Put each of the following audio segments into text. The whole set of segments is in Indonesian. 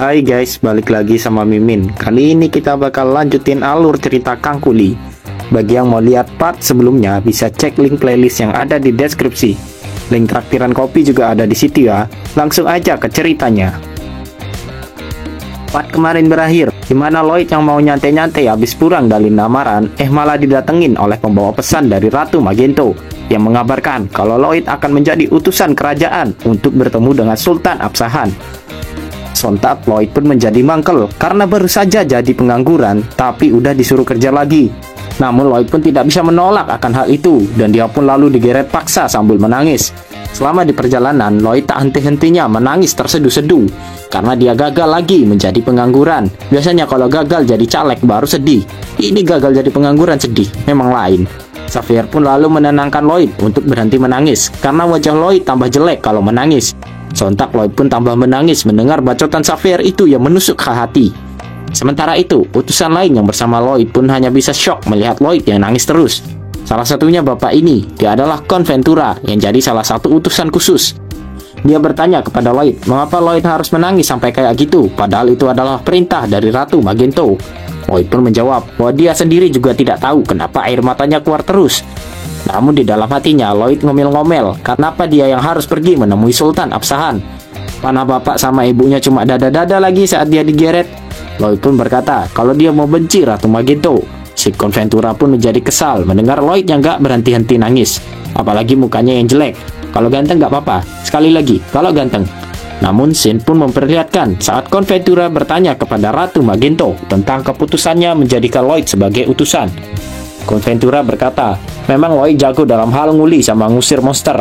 Hai guys, balik lagi sama Mimin. Kali ini kita bakal lanjutin alur cerita Kang Kuli. Bagi yang mau lihat part sebelumnya, bisa cek link playlist yang ada di deskripsi. Link traktiran kopi juga ada di situ ya. Langsung aja ke ceritanya. Part kemarin berakhir, dimana Lloyd yang mau nyantai-nyantai habis pulang dari lamaran, malah didatengin oleh pembawa pesan dari Ratu Magento yang mengabarkan kalau Lloyd akan menjadi utusan kerajaan untuk bertemu dengan Sultan Absahan. Sontak Lloyd pun menjadi mangkel karena baru saja jadi pengangguran tapi udah disuruh kerja lagi. Namun Lloyd pun tidak bisa menolak akan hal itu dan dia pun lalu digeret paksa sambil menangis. Selama di perjalanan, Lloyd tak henti-hentinya menangis terseduh-seduh karena dia gagal lagi menjadi pengangguran. Biasanya kalau gagal jadi caleg baru sedih. Ini gagal jadi pengangguran sedih, memang lain. Xavier pun lalu menenangkan Lloyd untuk berhenti menangis karena wajah Lloyd tambah jelek kalau menangis. Sontak Lloyd pun tambah menangis mendengar bacotan Xavier itu yang menusuk ke hati. Sementara itu, utusan lain yang bersama Lloyd pun hanya bisa syok melihat Lloyd yang nangis terus. Salah satunya bapak ini, dia adalah Count Ventura yang jadi salah satu utusan khusus. Dia bertanya kepada Lloyd, mengapa Lloyd harus menangis sampai kayak gitu, padahal itu adalah perintah dari Ratu Magento. Lloyd pun menjawab bahwa dia sendiri juga tidak tahu kenapa air matanya keluar terus. Namun di dalam hatinya Lloyd ngomel-ngomel, kenapa dia yang harus pergi menemui Sultan Absahan. Mana bapak sama ibunya cuma dada-dada lagi saat dia digeret. Lloyd pun berkata kalau dia mau benci Ratu Magento. Si Count Ventura pun menjadi kesal mendengar Lloyd yang gak berhenti-henti nangis. Apalagi mukanya yang jelek. Kalau ganteng gak apa-apa, sekali lagi, kalau ganteng. Namun scene pun memperlihatkan saat Count Ventura bertanya kepada Ratu Magento tentang keputusannya menjadikan Lloyd sebagai utusan. Count Ventura berkata, memang Lloyd jago dalam hal nguli sama ngusir monster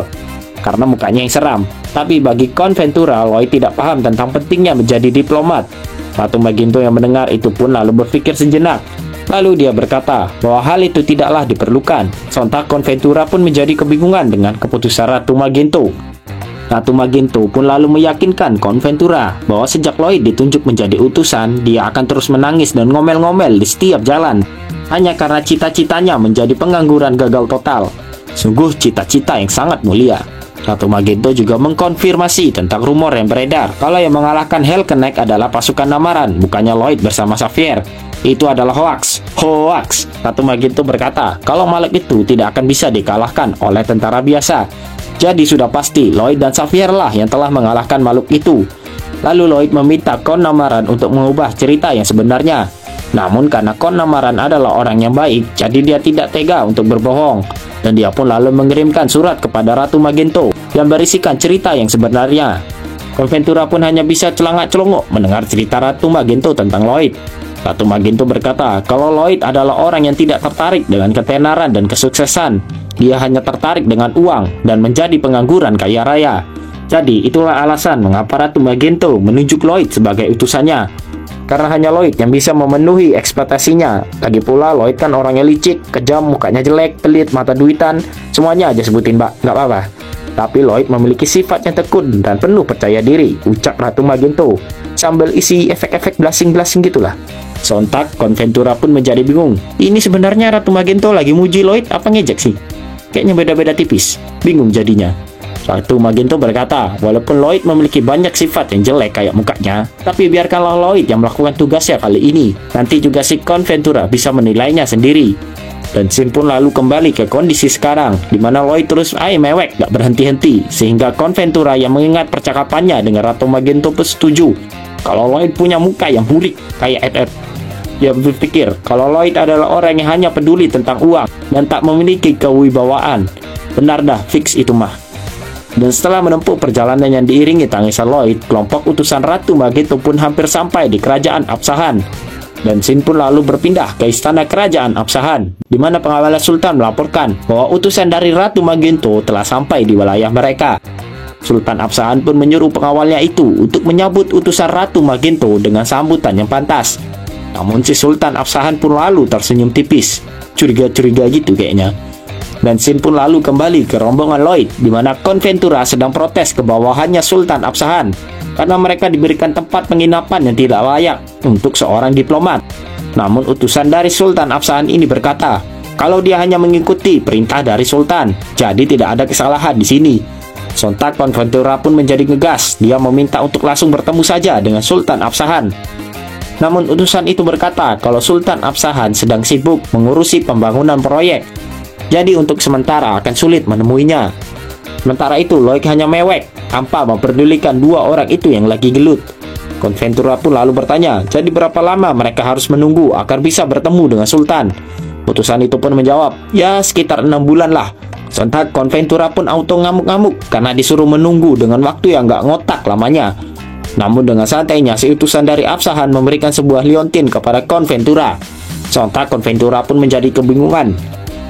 karena mukanya yang seram. Tapi bagi Count Ventura, Lloyd tidak paham tentang pentingnya menjadi diplomat. Ratu Magento yang mendengar itu pun lalu berpikir sejenak. Lalu dia berkata bahwa hal itu tidaklah diperlukan. Sontak Count Ventura pun menjadi kebingungan dengan keputusan Ratu Magento. Ratu Magento pun lalu meyakinkan Count Ventura bahwa sejak Lloyd ditunjuk menjadi utusan, dia akan terus menangis dan ngomel-ngomel di setiap jalan. Hanya karena cita-citanya menjadi pengangguran gagal total. Sungguh cita-cita yang sangat mulia. Ratu Magento juga mengkonfirmasi tentang rumor yang beredar kalau yang mengalahkan Helkenek adalah pasukan Namaran, bukannya Lloyd bersama Xavier. Itu adalah hoax. Ratu Magento berkata kalau makhluk itu tidak akan bisa dikalahkan oleh tentara biasa. Jadi sudah pasti Lloyd dan Xavier lah yang telah mengalahkan makhluk itu. Lalu Lloyd meminta Count Namaran untuk mengubah cerita yang sebenarnya. Namun karena Count Namaran adalah orang yang baik, jadi dia tidak tega untuk berbohong. Dan dia pun lalu mengirimkan surat kepada Ratu Magento yang berisikan cerita yang sebenarnya. Count Ventura pun hanya bisa celangak-celongok mendengar cerita Ratu Magento tentang Lloyd. Ratu Magento berkata kalau Lloyd adalah orang yang tidak tertarik dengan ketenaran dan kesuksesan. Dia hanya tertarik dengan uang dan menjadi pengangguran kaya raya. Jadi itulah alasan mengapa Ratu Magento menunjuk Lloyd sebagai utusannya. Karena hanya Lloyd yang bisa memenuhi ekspektasinya. Lagi pula Lloyd kan orangnya licik, kejam, mukanya jelek, pelit, mata duitan. Semuanya aja sebutin mbak, nggak apa-apa. Tapi Lloyd memiliki sifat yang tekun dan penuh percaya diri, ucap Ratu Magento sambil isi efek-efek blushing-blushing gitulah. Sontak Count Ventura pun menjadi bingung. Ini sebenarnya Ratu Magento lagi muji Lloyd apa ngejek sih? Kayaknya beda-beda tipis. Bingung jadinya. Ratu Magento berkata, walaupun Lloyd memiliki banyak sifat yang jelek kayak mukanya, tapi biarkanlah Lloyd yang melakukan tugasnya kali ini. Nanti juga si Count Ventura bisa menilainya sendiri. Dan scene pun lalu kembali ke kondisi sekarang, di mana Lloyd terus mewek gak berhenti-henti, sehingga Count Ventura yang mengingat percakapannya dengan Ratu Magento pun setuju kalau Lloyd punya muka yang burik kayak Ed. Dia berpikir kalau Lloyd adalah orang yang hanya peduli tentang uang dan tak memiliki kewibawaan. Benar dah, fix itu mah. Dan setelah menempuh perjalanan yang diiringi tangisan Lloyd, kelompok utusan Ratu Magento pun hampir sampai di kerajaan Absahan. Dan scene pun lalu berpindah ke istana kerajaan Absahan, di mana pengawal Sultan melaporkan bahwa utusan dari Ratu Magento telah sampai di wilayah mereka. Sultan Absahan pun menyuruh pengawalnya itu untuk menyambut utusan Ratu Magento dengan sambutan yang pantas. Namun si Sultan Absahan pun lalu tersenyum tipis, curiga-curiga gitu kayaknya. Dan scene pun lalu kembali ke rombongan Lloyd, di mana Count Ventura sedang protes ke bawahannya Sultan Absahan karena mereka diberikan tempat penginapan yang tidak layak untuk seorang diplomat. Namun utusan dari Sultan Absahan ini berkata kalau dia hanya mengikuti perintah dari Sultan, jadi tidak ada kesalahan di sini. Sontak Konventura pun menjadi ngegas. Dia meminta untuk langsung bertemu saja dengan Sultan Absahan. Namun utusan itu berkata kalau Sultan Absahan sedang sibuk mengurusi pembangunan proyek. Jadi untuk sementara akan sulit menemuinya. Sementara itu Lloyd hanya mewek tanpa memperdulikan dua orang itu yang lagi gelut. Konventura pun lalu bertanya, jadi berapa lama mereka harus menunggu agar bisa bertemu dengan Sultan? Utusan itu pun menjawab, ya sekitar 6 bulan lah. Sontak Konventura pun auto ngamuk-ngamuk karena disuruh menunggu dengan waktu yang gak ngotak lamanya. Namun dengan santainya si utusan dari Absahan memberikan sebuah liontin kepada Konventura. Sontak Konventura pun menjadi kebingungan.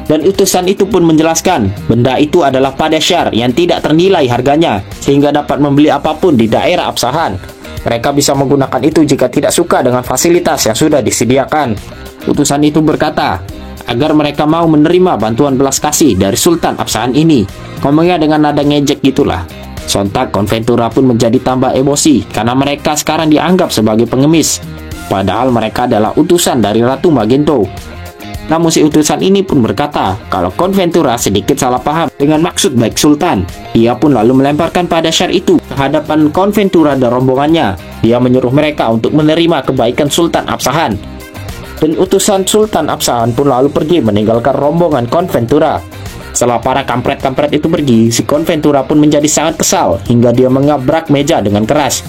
Dan utusan itu pun menjelaskan, benda itu adalah Padishar yang tidak ternilai harganya, sehingga dapat membeli apapun di daerah Absahan. Mereka bisa menggunakan itu jika tidak suka dengan fasilitas yang sudah disediakan. Utusan itu berkata, agar mereka mau menerima bantuan belas kasih dari Sultan Absahan ini. Ngomongnya dengan nada ngejek gitulah. Sontak Konventura pun menjadi tambah emosi, karena mereka sekarang dianggap sebagai pengemis. Padahal mereka adalah utusan dari Ratu Magento. Namun si utusan ini pun berkata kalau Konventura sedikit salah paham dengan maksud baik Sultan. Dia pun lalu melemparkan Padishar itu ke hadapan Konventura dan rombongannya. Dia menyuruh mereka untuk menerima kebaikan Sultan Absahan. Dan utusan Sultan Absahan pun lalu pergi meninggalkan rombongan Konventura. Setelah para kampret-kampret itu pergi, si Konventura pun menjadi sangat kesal hingga dia mengabrak meja dengan keras.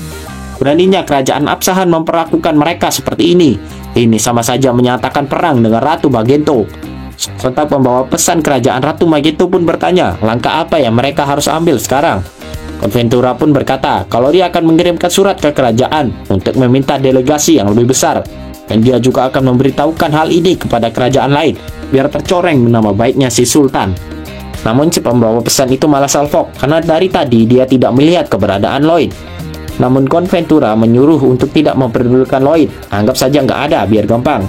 Beraninya kerajaan Absahan memperlakukan mereka seperti ini. Ini sama saja menyatakan perang dengan Ratu Magento. Sontak pembawa pesan kerajaan Ratu Magento pun bertanya, langkah apa yang mereka harus ambil sekarang? Konventura pun berkata kalau dia akan mengirimkan surat ke kerajaan untuk meminta delegasi yang lebih besar. Dan dia juga akan memberitahukan hal ini kepada kerajaan lain, biar tercoreng nama baiknya si Sultan. Namun si pembawa pesan itu malah salfok, karena dari tadi dia tidak melihat keberadaan Lloyd. Namun Konventura menyuruh untuk tidak memperdulikan Lloyd, anggap saja nggak ada biar gampang.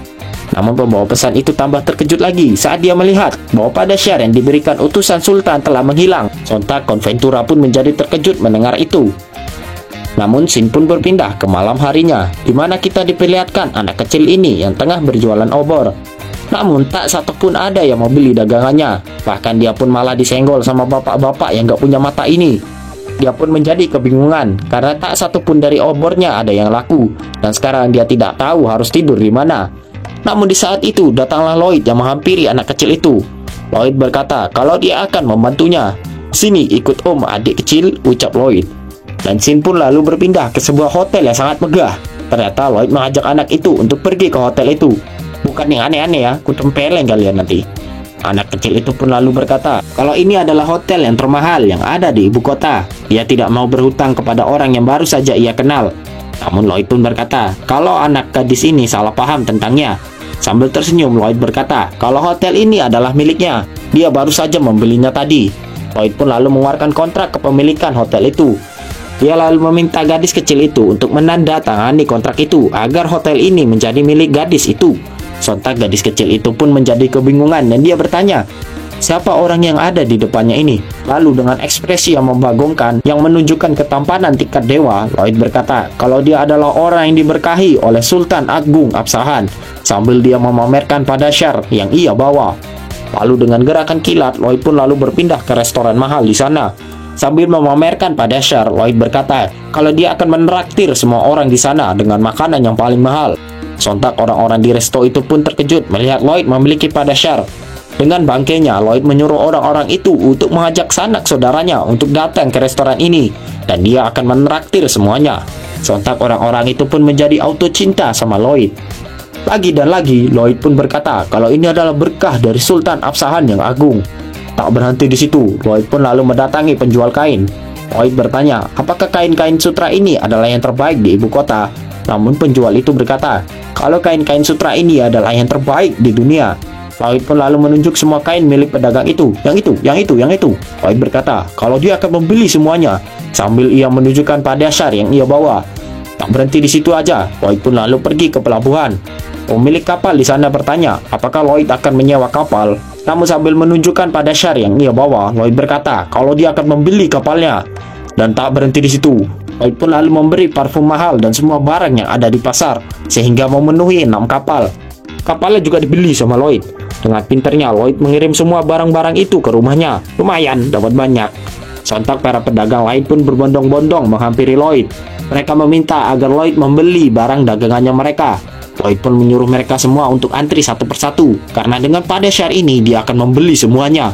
Namun pembawa pesan itu tambah terkejut lagi saat dia melihat bahwa Padishar yang diberikan utusan Sultan telah menghilang. Sontak Konventura pun menjadi terkejut mendengar itu. Namun scene pun berpindah ke malam harinya, di mana kita diperlihatkan anak kecil ini yang tengah berjualan obor. Namun tak satupun ada yang mau beli dagangannya. Bahkan dia pun malah disenggol sama bapak-bapak yang gak punya mata ini. Dia pun menjadi kebingungan karena tak satupun dari obornya ada yang laku. Dan sekarang dia tidak tahu harus tidur di mana. Namun di saat itu datanglah Lloyd yang menghampiri anak kecil itu. Lloyd berkata kalau dia akan membantunya. Sini ikut om adik kecil, ucap Lloyd. Dan scene pun lalu berpindah ke sebuah hotel yang sangat megah. Ternyata Lloyd mengajak anak itu untuk pergi ke hotel itu. Bukan yang aneh-aneh ya, ku tempeleng kalian nanti. Anak kecil itu pun lalu berkata kalau ini adalah hotel yang termahal yang ada di ibu kota. Dia tidak mau berhutang kepada orang yang baru saja ia kenal. Namun Lloyd pun berkata kalau anak gadis ini salah paham tentangnya. Sambil tersenyum Lloyd berkata kalau hotel ini adalah miliknya. Dia baru saja membelinya tadi. Lloyd pun lalu mengeluarkan kontrak kepemilikan hotel itu. Dia lalu meminta gadis kecil itu untuk menandatangani kontrak itu agar hotel ini menjadi milik gadis itu. Sontak gadis kecil itu pun menjadi kebingungan dan dia bertanya, siapa orang yang ada di depannya ini? Lalu dengan ekspresi yang membagongkan yang menunjukkan ketampanan tingkat dewa, Lloyd berkata kalau dia adalah orang yang diberkahi oleh Sultan Agung Absahan, sambil dia memamerkan Padishar yang ia bawa. Lalu dengan gerakan kilat, Lloyd pun lalu berpindah ke restoran mahal di sana. Sambil memamerkan Padishar, Lloyd berkata kalau dia akan menraktir semua orang di sana dengan makanan yang paling mahal. Sontak orang-orang di resto itu pun terkejut melihat Lloyd memiliki Padishar. Dengan bangkainya, Lloyd menyuruh orang-orang itu untuk mengajak sanak saudaranya untuk datang ke restoran ini dan dia akan menraktir semuanya. Sontak orang-orang itu pun menjadi auto cinta sama Lloyd. Lagi dan lagi, Lloyd pun berkata kalau ini adalah berkah dari Sultan Absahan yang agung. Tak berhenti di situ, Lloyd pun lalu mendatangi penjual kain. Lloyd bertanya, apakah kain-kain sutra ini adalah yang terbaik di ibu kota? Namun penjual itu berkata, kalau kain-kain sutra ini adalah yang terbaik di dunia. Lloyd pun lalu menunjuk semua kain milik pedagang itu. Yang itu. Lloyd berkata, kalau dia akan membeli semuanya. Sambil ia menunjukkan Padishar yang ia bawa. Tak berhenti di situ aja, Lloyd pun lalu pergi ke pelabuhan. Pemilik kapal di sana bertanya, apakah Lloyd akan menyewa kapal? Namun sambil menunjukkan Padishar yang ia bawa, Lloyd berkata, kalau dia akan membeli kapalnya. Dan tak berhenti di situ. Lloyd pun lalu memberi parfum mahal dan semua barang yang ada di pasar, sehingga memenuhi 6 kapal. Kapalnya juga dibeli sama Lloyd. Dengan pintarnya, Lloyd mengirim semua barang-barang itu ke rumahnya. Lumayan, dapat banyak. Sontak para pedagang lain pun berbondong-bondong menghampiri Lloyd. Mereka meminta agar Lloyd membeli barang dagangannya mereka. Lloyd pun menyuruh mereka semua untuk antri satu persatu, karena dengan pada syarat ini dia akan membeli semuanya.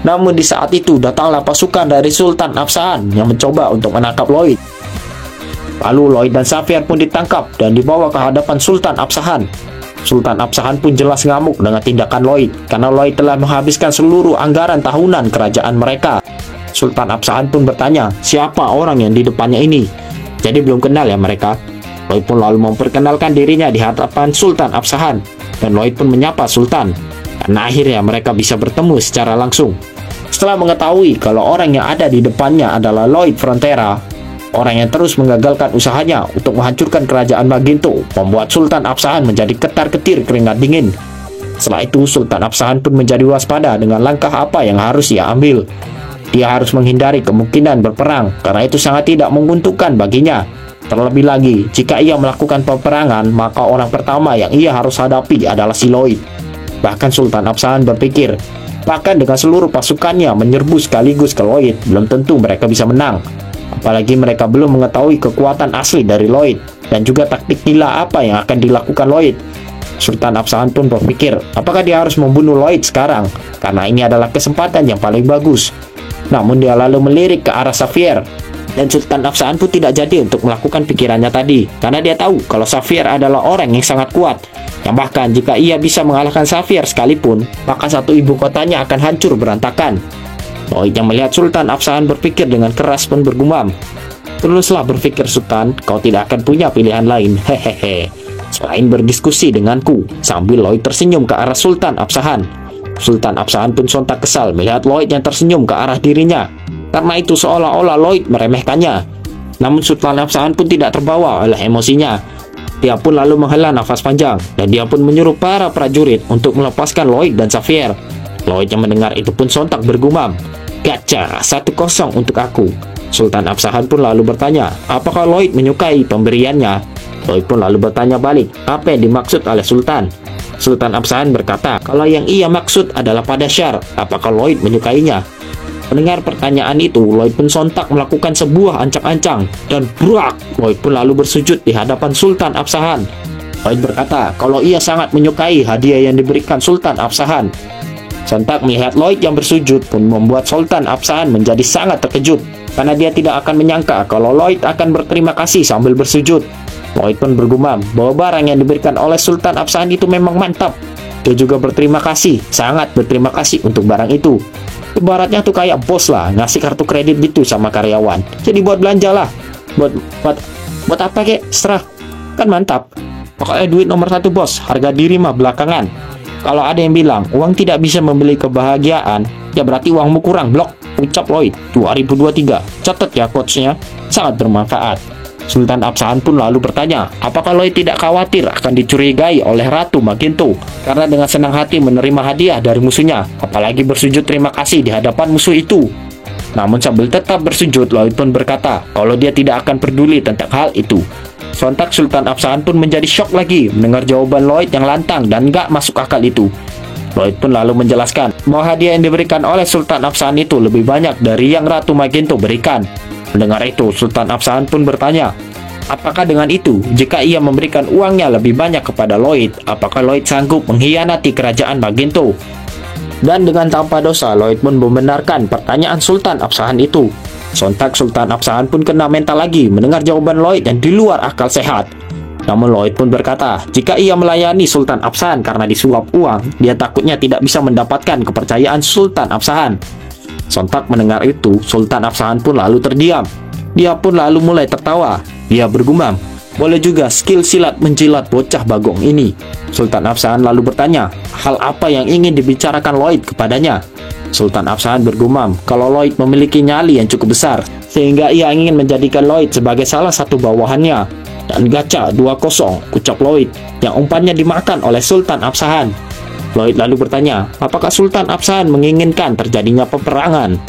Namun di saat itu datanglah pasukan dari Sultan Afsahan yang mencoba untuk menangkap Lloyd. Lalu Lloyd dan Xavier pun ditangkap dan dibawa ke hadapan Sultan Afsahan. Sultan Afsahan pun jelas ngamuk dengan tindakan Lloyd, karena Lloyd telah menghabiskan seluruh anggaran tahunan kerajaan mereka. Sultan Afsahan pun bertanya, siapa orang yang di depannya ini? Jadi belum kenal ya mereka. Lloyd pun lalu memperkenalkan dirinya di hadapan Sultan Afsahan, dan Lloyd pun menyapa Sultan, karena akhirnya mereka bisa bertemu secara langsung. Setelah mengetahui kalau orang yang ada di depannya adalah Lloyd Frontera, orang yang terus menggagalkan usahanya untuk menghancurkan kerajaan Magento, membuat Sultan Afsahan menjadi ketar-ketir keringat dingin. Setelah itu Sultan Afsahan pun menjadi waspada dengan langkah apa yang harus ia ambil. Dia harus menghindari kemungkinan berperang, karena itu sangat tidak menguntungkan baginya. Terlebih lagi, jika ia melakukan peperangan, maka orang pertama yang ia harus hadapi adalah si Lloyd. Bahkan Sultan Afsahan berpikir, bahkan dengan seluruh pasukannya menyerbu sekaligus ke Lloyd, belum tentu mereka bisa menang. Apalagi mereka belum mengetahui kekuatan asli dari Lloyd, dan juga taktik gila apa yang akan dilakukan Lloyd. Sultan Afsahan pun berpikir, apakah dia harus membunuh Lloyd sekarang, karena ini adalah kesempatan yang paling bagus. Namun dia lalu melirik ke arah Xavier, dan Sultan Afsahan pun tidak jadi untuk melakukan pikirannya tadi, karena dia tahu kalau Xavier adalah orang yang sangat kuat, yang bahkan jika ia bisa mengalahkan Xavier sekalipun, maka satu ibu kotanya akan hancur berantakan. Lloyd yang melihat Sultan Afsahan berpikir dengan keras pun bergumam, teruslah berpikir Sultan, kau tidak akan punya pilihan lain, hehehe, selain berdiskusi denganku. Sambil Lloyd tersenyum ke arah Sultan Afsahan. Sultan Afsahan pun sontak kesal melihat Lloyd yang tersenyum ke arah dirinya, karena itu seolah-olah Lloyd meremehkannya. Namun Sultan Afsahan pun tidak terbawa oleh emosinya. Dia pun lalu menghela nafas panjang, dan dia pun menyuruh para prajurit untuk melepaskan Lloyd dan Xavier. Lloyd yang mendengar itu pun sontak bergumam, "Gacha, 1-0 untuk aku." Sultan Afsahan pun lalu bertanya, apakah Lloyd menyukai pemberiannya? Lloyd pun lalu bertanya balik, apa yang dimaksud oleh Sultan? Sultan Afsahan berkata, kalau yang ia maksud adalah Padashar, apakah Lloyd menyukainya? Mendengar pertanyaan itu, Lloyd pun sontak melakukan sebuah ancang-ancang, dan brak, Lloyd pun lalu bersujud di hadapan Sultan Afsahan. Lloyd berkata, kalau ia sangat menyukai hadiah yang diberikan Sultan Afsahan. Sontak melihat Lloyd yang bersujud pun membuat Sultan Afsahan menjadi sangat terkejut, karena dia tidak akan menyangka kalau Lloyd akan berterima kasih sambil bersujud. Lloyd pun bergumam bahwa barang yang diberikan oleh Sultan Afsahan itu memang mantap. Dia juga berterima kasih, sangat berterima kasih untuk barang itu. Ibaratnya tuh kayak bos lah, ngasih kartu kredit gitu sama karyawan. Jadi buat belanja lah. Buat apa kek? Serah. Kan mantap. Pokoknya duit nomor 1 bos, harga diri mah belakangan. Kalau ada yang bilang uang tidak bisa membeli kebahagiaan, ya berarti uangmu kurang, blok. Ucap Lloyd, 2023. Catat ya quotes-nya, sangat bermanfaat. Sultan Afsahan pun lalu bertanya, apakah Lloyd tidak khawatir akan dicurigai oleh Ratu Magento karena dengan senang hati menerima hadiah dari musuhnya, apalagi bersujud terima kasih di hadapan musuh itu. Namun sambil tetap bersujud, Lloyd pun berkata kalau dia tidak akan peduli tentang hal itu. Sontak Sultan Afsahan pun menjadi syok lagi mendengar jawaban Lloyd yang lantang dan gak masuk akal itu. Lloyd pun lalu menjelaskan bahwa hadiah yang diberikan oleh Sultan Afsahan itu lebih banyak dari yang Ratu Magento berikan. Mendengar itu, Sultan Afsahan pun bertanya, apakah dengan itu, jika ia memberikan uangnya lebih banyak kepada Lloyd, apakah Lloyd sanggup mengkhianati kerajaan Magento? Dan dengan tanpa dosa, Lloyd pun membenarkan pertanyaan Sultan Afsahan itu. Sontak Sultan Afsahan pun kena mental lagi mendengar jawaban Lloyd yang di luar akal sehat. Namun Lloyd pun berkata, jika ia melayani Sultan Afsahan karena disuap uang, dia takutnya tidak bisa mendapatkan kepercayaan Sultan Afsahan. Sontak mendengar itu, Sultan Afsahan pun lalu terdiam. Dia pun lalu mulai tertawa. Dia bergumam, boleh juga skill silat menjilat bocah bagong ini. Sultan Afsahan lalu bertanya, hal apa yang ingin dibicarakan Lloyd kepadanya? Sultan Afsahan bergumam, kalau Lloyd memiliki nyali yang cukup besar, sehingga ia ingin menjadikan Lloyd sebagai salah satu bawahannya. Dan gacha 2-0, ucap Lloyd, yang umpannya dimakan oleh Sultan Afsahan. Lloyd lalu bertanya, apakah Sultan Afsahan menginginkan terjadinya peperangan?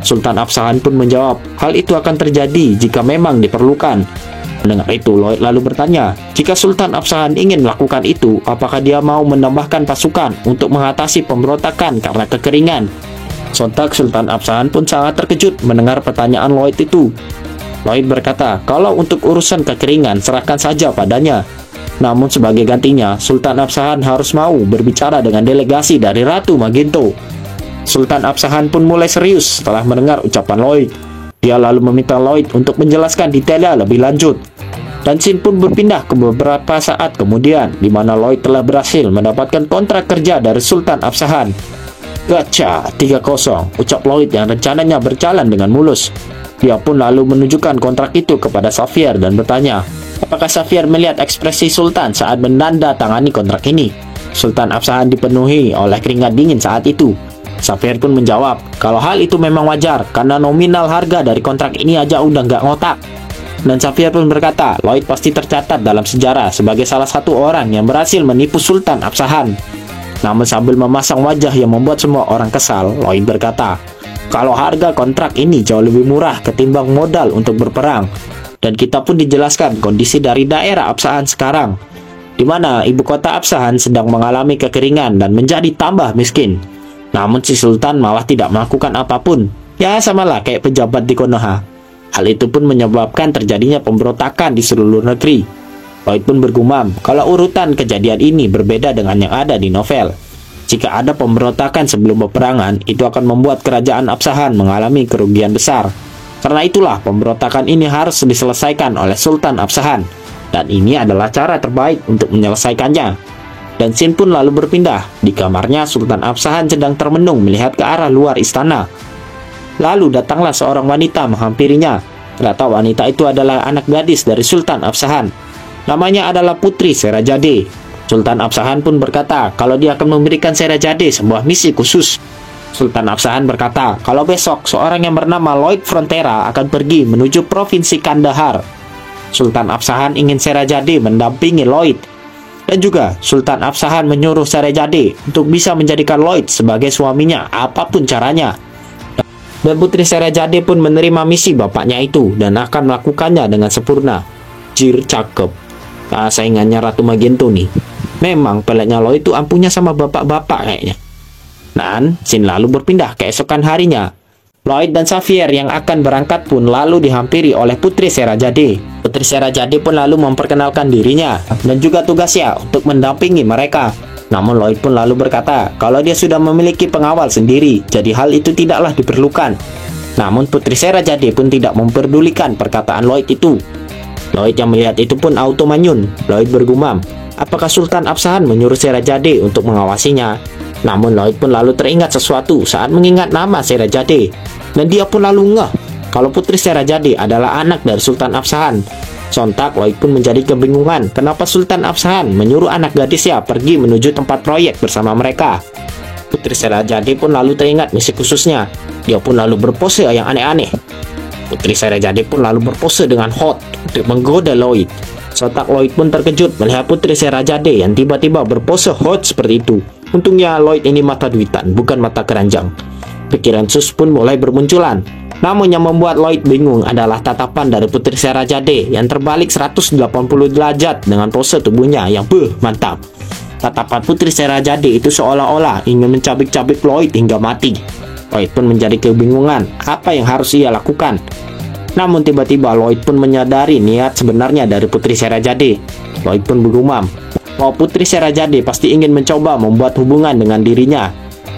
Sultan Afsahan pun menjawab, hal itu akan terjadi jika memang diperlukan. Mendengar itu, Lloyd lalu bertanya, jika Sultan Afsahan ingin melakukan itu, apakah dia mau menambahkan pasukan untuk mengatasi pemberontakan karena kekeringan? Sontak Sultan Absahan pun sangat terkejut mendengar pertanyaan Lloyd itu. Lloyd berkata, kalau untuk urusan kekeringan serahkan saja padanya. Namun sebagai gantinya, Sultan Absahan harus mau berbicara dengan delegasi dari Ratu Magento. Sultan Absahan pun mulai serius setelah mendengar ucapan Lloyd. Dia lalu meminta Lloyd untuk menjelaskan detailnya lebih lanjut. Dan scene pun berpindah ke beberapa saat kemudian, di mana Lloyd telah berhasil mendapatkan kontrak kerja dari Sultan Absahan. Gacha 3-0, ucap Lloyd yang rencananya berjalan dengan mulus. Dia pun lalu menunjukkan kontrak itu kepada Xavier dan bertanya, apakah Xavier melihat ekspresi Sultan saat menandatangani kontrak ini? Sultan Absahan dipenuhi oleh keringat dingin saat itu. Xavier pun menjawab, kalau hal itu memang wajar, karena nominal harga dari kontrak ini aja udah nggak ngotak. Dan Xavier pun berkata, Lloyd pasti tercatat dalam sejarah sebagai salah satu orang yang berhasil menipu Sultan Absahan. Namun sambil memasang wajah yang membuat semua orang kesal, Lloyd berkata, kalau harga kontrak ini jauh lebih murah ketimbang modal untuk berperang. Dan kita pun dijelaskan kondisi dari daerah Absahan sekarang, di mana ibu kota Absahan sedang mengalami kekeringan dan menjadi tambah miskin. Namun si Sultan malah tidak melakukan apapun. Ya samalah kayak pejabat di Konoha. Hal itu pun menyebabkan terjadinya pemberontakan di seluruh negeri. Lloyd pun bergumam kalau urutan kejadian ini berbeda dengan yang ada di novel. Jika ada pemberontakan sebelum peperangan, itu akan membuat kerajaan Absahan mengalami kerugian besar. Karena itulah pemberontakan ini harus diselesaikan oleh Sultan Absahan. Dan ini adalah cara terbaik untuk menyelesaikannya. Dan scene pun lalu berpindah. Di kamarnya, Sultan Absahan sedang termenung melihat ke arah luar istana. Lalu datanglah seorang wanita menghampirinya. Ternyata wanita itu adalah anak gadis dari Sultan Absahan. Namanya adalah Putri Serajade. Sultan Absahan pun berkata kalau dia akan memberikan Serajade sebuah misi khusus. Sultan Absahan berkata kalau besok seorang yang bernama Lloyd Frontera akan pergi menuju provinsi Kandahar. Sultan Absahan ingin Serajade mendampingi Lloyd. Dan juga Sultan Absahan menyuruh Serajade untuk bisa menjadikan Lloyd sebagai suaminya apapun caranya. Dan Putri Serajade pun menerima misi bapaknya itu dan akan melakukannya dengan sempurna. Jir cakep. Saingannya Ratu Magento nih. Memang peletnya Lloyd itu ampuhnya sama bapak-bapak kayaknya. Dan scene lalu berpindah ke esokan harinya. Lloyd dan Xavier yang akan berangkat pun lalu dihampiri oleh Putri Serajade. Putri Serajade pun lalu memperkenalkan dirinya dan juga tugasnya untuk mendampingi mereka. Namun Lloyd pun lalu berkata kalau dia sudah memiliki pengawal sendiri, jadi hal itu tidaklah diperlukan. Namun Putri Serajade pun tidak memperdulikan perkataan Lloyd itu. Lloyd yang melihat itu pun auto manyun. Lloyd bergumam, apakah Sultan Absahan menyuruh Serajade untuk mengawasinya? Namun Lloyd pun lalu teringat sesuatu saat mengingat nama Serajade. Dan dia pun lalu ngeh kalau Putri Serajade adalah anak dari Sultan Absahan. Sontak Lloyd pun menjadi kebingungan kenapa Sultan Absahan menyuruh anak gadisnya pergi menuju tempat proyek bersama mereka. Putri Serajade pun lalu teringat misi khususnya. Dia pun lalu berpose yang aneh-aneh. Putri Serajade pun lalu berpose dengan hot untuk menggoda Lloyd. Sontak Lloyd pun terkejut melihat Putri Serajade yang tiba-tiba berpose hot seperti itu. Untungnya Lloyd ini mata duitan, bukan mata keranjang. Pikiran sus pun mulai bermunculan. Namun yang membuat Lloyd bingung adalah tatapan dari Putri Serajade yang terbalik 180 derajat dengan pose tubuhnya yang mantap. Tatapan Putri Serajade itu seolah-olah ingin mencabik-cabik Lloyd hingga mati. Lloyd pun menjadi kebingungan apa yang harus ia lakukan. Namun tiba-tiba Lloyd pun menyadari niat sebenarnya dari Putri Serajade. Lloyd pun bergumam bahwa Putri Serajade pasti ingin mencoba membuat hubungan dengan dirinya.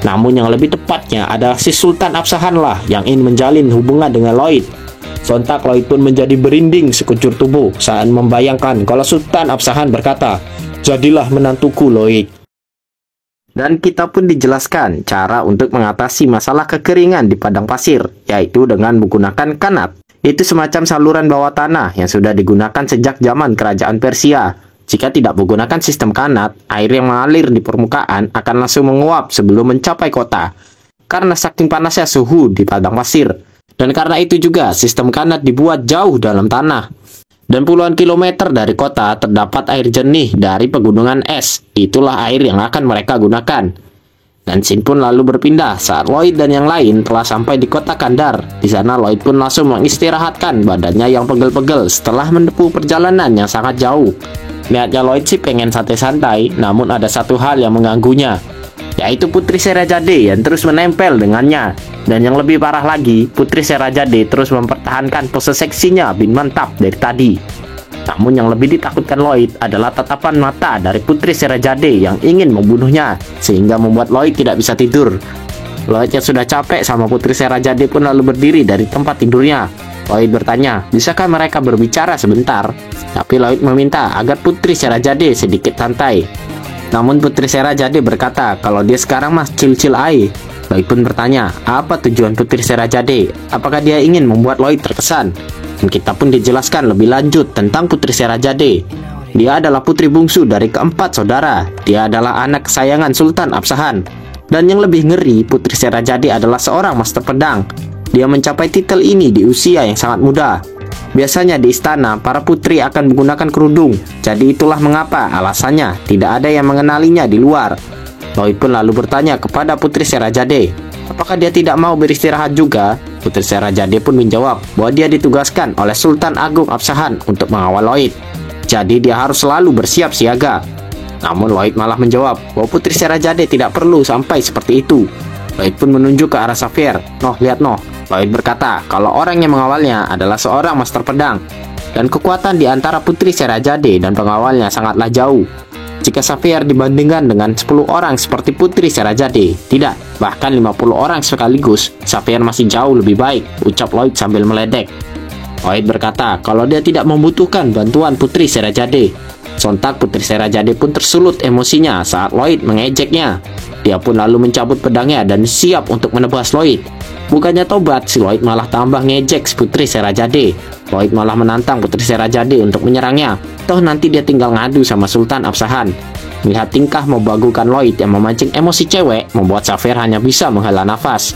Namun yang lebih tepatnya adalah si Sultan Absahan lah yang ingin menjalin hubungan dengan Lloyd. Sontak Lloyd pun menjadi berinding sekujur tubuh saat membayangkan kalau Sultan Absahan berkata, jadilah menantuku Lloyd. Dan kita pun dijelaskan cara untuk mengatasi masalah kekeringan di padang pasir, yaitu dengan menggunakan kanat. Itu semacam saluran bawah tanah yang sudah digunakan sejak zaman kerajaan Persia. Jika tidak menggunakan sistem kanat, air yang mengalir di permukaan akan langsung menguap sebelum mencapai kota. Karena saking panasnya suhu di padang pasir. Dan karena itu juga sistem kanat dibuat jauh dalam tanah. Dan puluhan kilometer dari kota terdapat air jernih dari pegunungan es. Itulah air yang akan mereka gunakan. Dan scene pun lalu berpindah saat Lloyd dan yang lain telah sampai di kota Kandar. Di sana Lloyd pun langsung mengistirahatkan badannya yang pegel-pegel setelah menempuh perjalanan yang sangat jauh. Niatnya Lloyd sih pengen santai-santai, namun ada satu hal yang mengganggunya. yaitu Putri Serajade yang terus menempel dengannya. Dan yang lebih parah lagi, Putri Serajade terus mempertahankan pose seksinya bin mantap dari tadi. Namun yang lebih ditakutkan Lloyd adalah tatapan mata dari Putri Serajade yang ingin membunuhnya, sehingga membuat Lloyd tidak bisa tidur. Lloyd yang sudah capek sama Putri Serajade pun lalu berdiri dari tempat tidurnya. Lloyd bertanya, bisakah mereka berbicara sebentar? Tapi Lloyd meminta agar Putri Serajade sedikit santai. Namun Putri Serajade berkata kalau dia sekarang mah chill-chill aja. Lloyd pun bertanya, apa tujuan Putri Serajade? Apakah dia ingin membuat Lloyd terkesan? Dan kita pun dijelaskan lebih lanjut tentang Putri Serajade. Dia adalah putri bungsu dari keempat saudara. Dia adalah anak kesayangan Sultan Absahan. Dan yang lebih ngeri, Putri Serajade adalah seorang master pedang. Dia mencapai titel ini di usia yang sangat muda. Biasanya di istana, para putri akan menggunakan kerudung. Jadi itulah mengapa alasannya tidak ada yang mengenalinya di luar. Lloyd pun lalu bertanya kepada Putri Serajade, apakah dia tidak mau beristirahat juga? Putri Serajade pun menjawab bahwa dia ditugaskan oleh Sultan Agung Absahan untuk mengawal Lloyd. Jadi dia harus selalu bersiap siaga. Namun Lloyd malah menjawab bahwa Putri Serajade tidak perlu sampai seperti itu. Lloyd pun menunjuk ke arah Sapphire. Noh, lihat noh. Lloyd berkata kalau orang yang mengawalnya adalah seorang master pedang. Dan kekuatan di antara Putri Serajade dan pengawalnya sangatlah jauh. Jika Sapphire dibandingkan dengan 10 orang seperti Putri Serajade, tidak, bahkan 50 orang sekaligus, Sapphire masih jauh lebih baik, ucap Lloyd sambil meledek. Lloyd berkata kalau dia tidak membutuhkan bantuan Putri Serajade. Sontak Putri Serajade pun tersulut emosinya saat Lloyd mengejeknya. Dia pun lalu mencabut pedangnya dan siap untuk menebas Lloyd. Bukannya tobat, si Lloyd malah tambah ngejek Putri Serajade. Lloyd malah menantang Putri Serajade untuk menyerangnya. Toh nanti dia tinggal ngadu sama Sultan Absahan. Melihat tingkah membagukan Lloyd yang memancing emosi cewek, membuat Sapphire hanya bisa menghela nafas.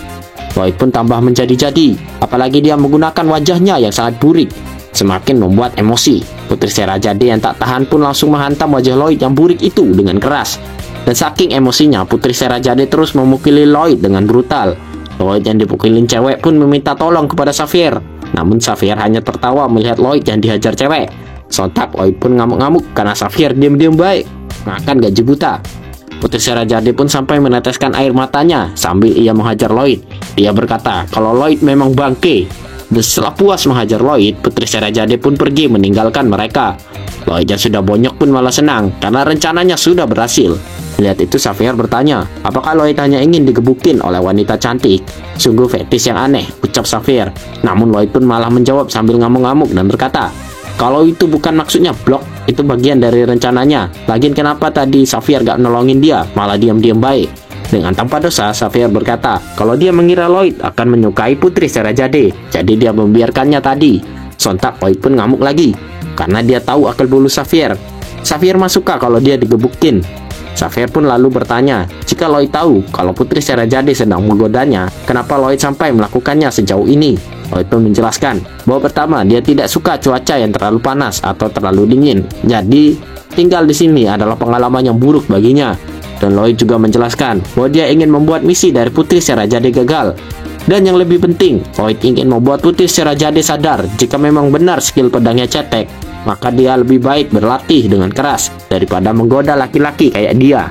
Lloyd pun tambah menjadi-jadi, apalagi dia menggunakan wajahnya yang sangat burik. Semakin membuat emosi. Putri Serajade yang tak tahan pun langsung menghantam wajah Lloyd yang burik itu dengan keras. Dan saking emosinya, Putri Serajade terus memukuli Lloyd dengan brutal. Lloyd yang dipukulin cewek pun meminta tolong kepada Sapphire. Namun Sapphire hanya tertawa melihat Lloyd yang dihajar cewek. Sontak Lloyd pun ngamuk-ngamuk karena Sapphire diam-diam baik makan gaji buta. Putri Serajade pun sampai meneteskan air matanya sambil ia menghajar Lloyd. Dia berkata kalau Lloyd memang bangke. Dan setelah puas menghajar Lloyd, Putri Serajade pun pergi meninggalkan mereka. Lloyd yang sudah bonyok pun malah senang karena rencananya sudah berhasil. Lihat itu Sapphire bertanya, apakah Lloyd hanya ingin digebukin oleh wanita cantik? Sungguh fetis yang aneh, ucap Sapphire. Namun Lloyd pun malah menjawab sambil ngamuk-ngamuk dan berkata, kalau itu bukan maksudnya blok, itu bagian dari rencananya. Lagian kenapa tadi Sapphire gak nolongin dia, malah diam-diam baik? Dengan tanpa dosa, Sapphire berkata, kalau dia mengira Lloyd akan menyukai Putri Serajade, jadi dia membiarkannya tadi. Sontak Lloyd pun ngamuk lagi, karena dia tahu akal bulu Sapphire. Sapphire mah suka kalau dia digebukin. Sapphire pun lalu bertanya, jika Lloyd tahu kalau Putri Serajade sedang menggodanya, kenapa Lloyd sampai melakukannya sejauh ini? Lloyd pun menjelaskan bahwa pertama dia tidak suka cuaca yang terlalu panas atau terlalu dingin. Jadi tinggal di sini adalah pengalaman yang buruk baginya. Dan Lloyd juga menjelaskan bahwa dia ingin membuat misi dari Putri Serajade gagal. Dan yang lebih penting, Lloyd ingin membuat Putri Serajade sadar jika memang benar skill pedangnya cetek, maka dia lebih baik berlatih dengan keras daripada menggoda laki-laki kayak dia.